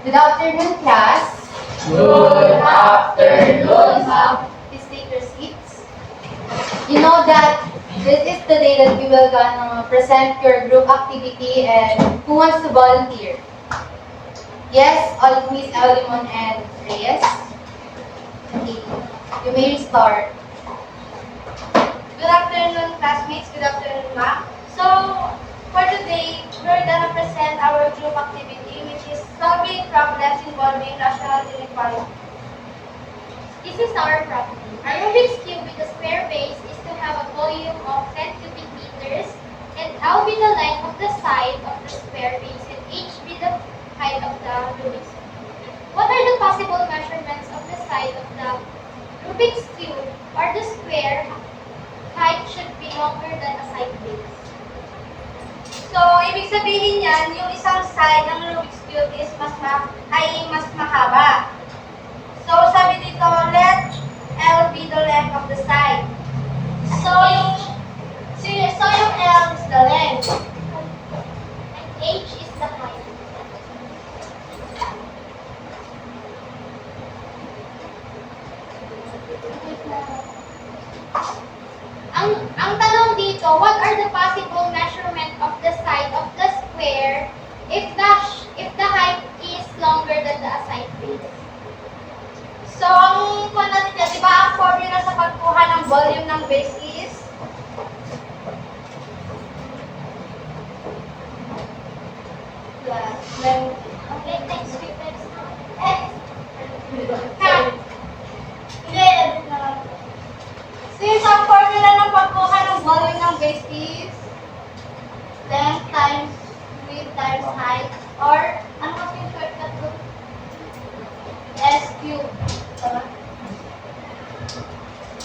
Good afternoon, class. Good afternoon, ma'am. Please take your seats. You know that this is the day that we will gonna present your group activity and who wants to volunteer? Yes, all Miss Elimon and Reyes. Okay, you may start. Good afternoon, classmates. Good afternoon, ma'am. So, for today, we're gonna present our group activity, which is solving problems involving rational inequality. This is our problem. A Rubik's Cube with a square base is to have a volume of 10 cubic meters, and L be the length of the side of the square base, and H be the height of the Rubik's Cube. What are the possible measurements of the side of the Rubik's Cube or the square? Height should be longer than a side base. So, ibig sabihin yan, yung isang side ng Rubik's Cube is mas mahaba. So, sabi dito, let L be the length of the side. So, yung L is the length. And H is the height. Ang tanong dito, what are the possible measurement of the side of the square if the height is longer than the side base? So, ang kung natin yan, di ba ang formula sa pagkuha ng volume ng base is? Plus length. Okay, times 3 times X. Hindi, edit na lang. Since ang formula ng pagkuha ng volume ng base is length times width times height, or ano kasi yung shortcut ko? S cube. Tama?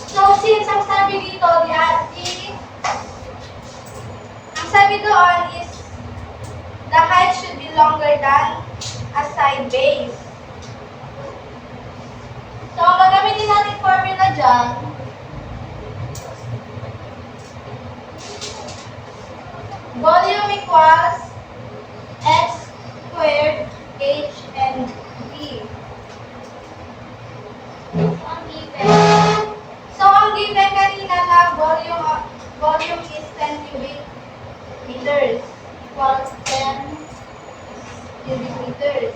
So, since ang sabi dito, ang sabi doon is the height should be longer than a side base. So, ang gagamitin natin formula dyan, volume equals x squared h and v. So, ang given kanina na volume is 10 cubic meters equals 10 cubic meters.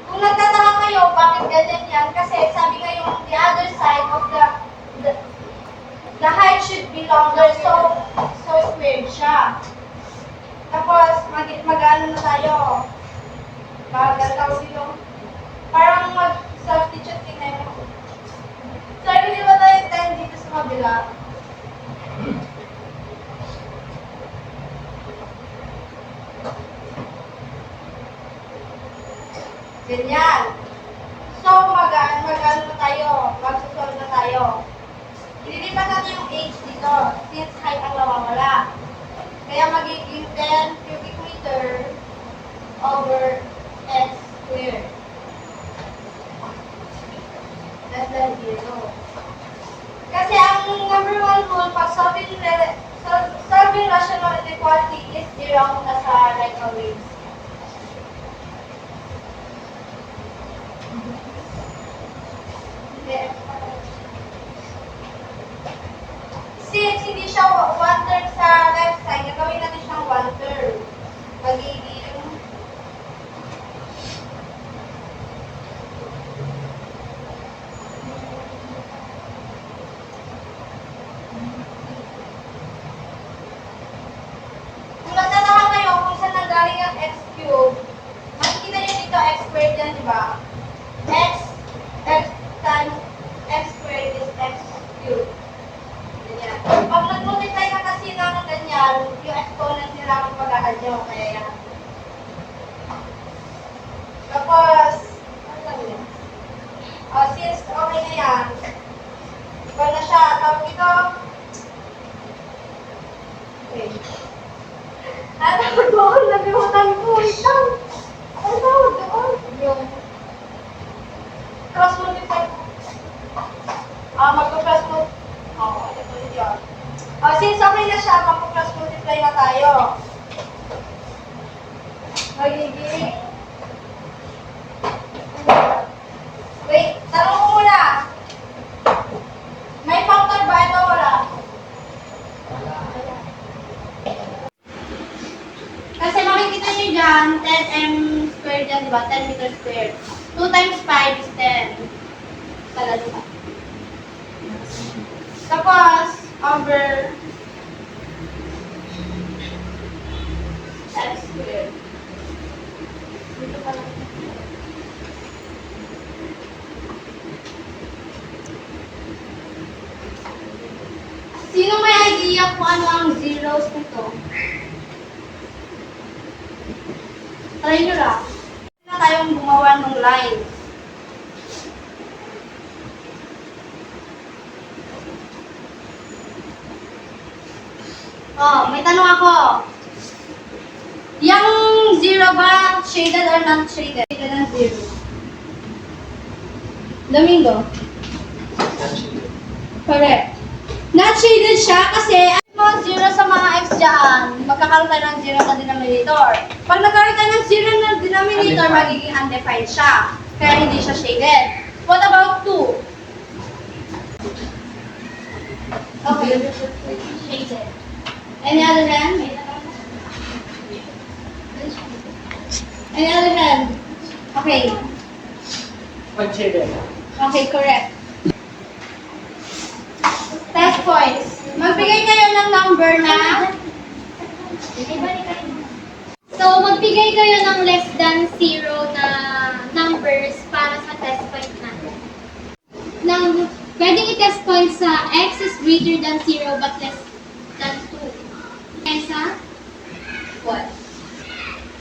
Kung nagtataka kayo, bakit ganyan yan? Kasi sabi nga yung the other side of the height should be longer, so squared siya. Tapos, mag-ano na tayo? Mag-tawag dito. Parang mag-substitute tingnan mo. So, hindi ba tayo 10 dito sa kabila? Ganyan. So, mag-ano na tayo? Mag-solve na tayo. Ililipat natin yung h dito, since height ang nawawala. Kaya magiging 10 cubic meter over s squared. Less than 0. Kasi ang number 1 rule pag solving rational inequality is zero as a like always. Since hindi siya 1/3 sa left side, gagawin natin siyang 1/3. Magiging kung nagtataka kayo kung saan nanggaling ang x cube, makikita niyo dito x squared yan, di ba? X times x squared is x cube. Ganyan. Pag nag-multiply ka kasi ng ganyan, yung exponent nila kung pag-add nyo, kaya yan. Tapos, ano lang yan? Since okay na yan, iba na siya, tawag ito. Okay. Tawag doon, nabihutan ko, ito. Ano tawag doon? Yung cross multiply. Magpa-cross multiply. Ito ulit yun. Since okay na siya, magpa-cross multiply na tayo. Magiging squared yan, di ba? 10 meters squared. 2 times 5 is 10. Tala, di ba? Tapos, over x squared. Dito pa lang. Sino may idea kung ano ang zeros nito? Try nyo lang. Na tayong gumawa ng line. Oh, may tanong ako. Yung zero ba, shaded or not shaded? Shaded ang zero. Domingo? Correct. Not shaded siya kasi mo zero sa mga x dyan, magkakaroon tayo ng zero na denominator. Pag nagkaroon tayo ng zero na denominator, magiging undefined siya. Kaya hindi siya shaded. What about 2? Okay. Shaded. Any other hand? Any other hand? Okay. Unshaded. Okay, correct. Test points. Magbigay kayo ng number na So, magbigay kayo ng less than 0 na numbers para sa test point natin. Pwedeng i-test point sa x is greater than 0 but less than 2. Kesa? what?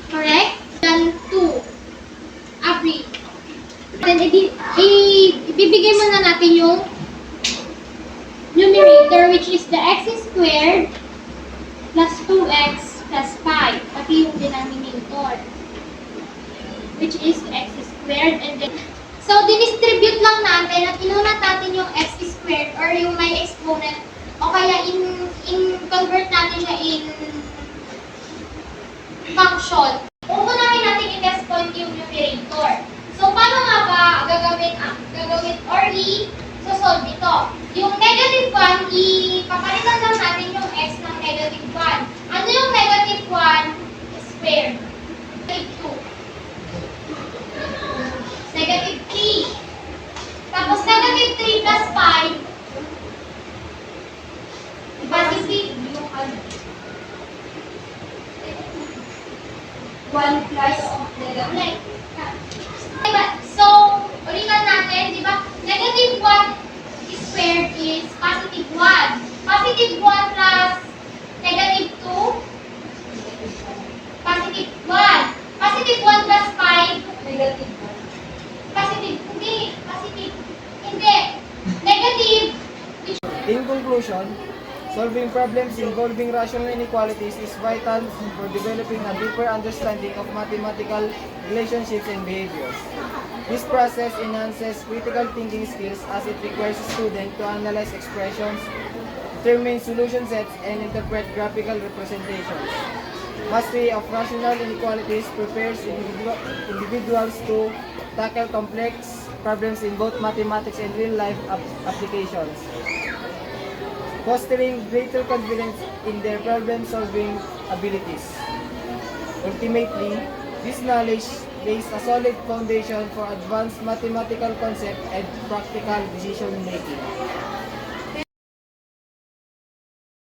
Correct? Than 2. Agree. Then, ibibigay muna natin yung numerator, which is the x squared plus 2x plus 5, pati yung denominator, which is x squared, and then, so, dinistribute lang natin at inunat natin yung x squared or yung may exponent, o kaya convert natin siya in function. Uunahin natin i-test point yung numerator. So, paano nga ba gagawin or i-solve ito? Yung negative 1, ipapalitan lang natin yung x ng negative 1. Ano yung negative 1 squared? Negative 2. Negative 3. Tapos negative 3 plus 5. Positive. 1 plus Like, diba? So, ulitan natin, di ba? Negative 1 squared is positive 1. Positive 1 plus negative 2. Positive 1. Positive 1 plus 5. negative Positive. Hindi. Negative. In conclusion, solving problems involving rational inequalities is vital for developing a deeper understanding of mathematical relationships and behaviors. This process enhances critical thinking skills as it requires a student to analyze expressions, determine solution sets, and interpret graphical representations. Mastery of rational inequalities prepares individuals to tackle complex problems in both mathematics and real-life applications, fostering greater confidence in their problem-solving abilities. Ultimately, this knowledge lays a solid foundation for advanced mathematical concept and practical decision-making.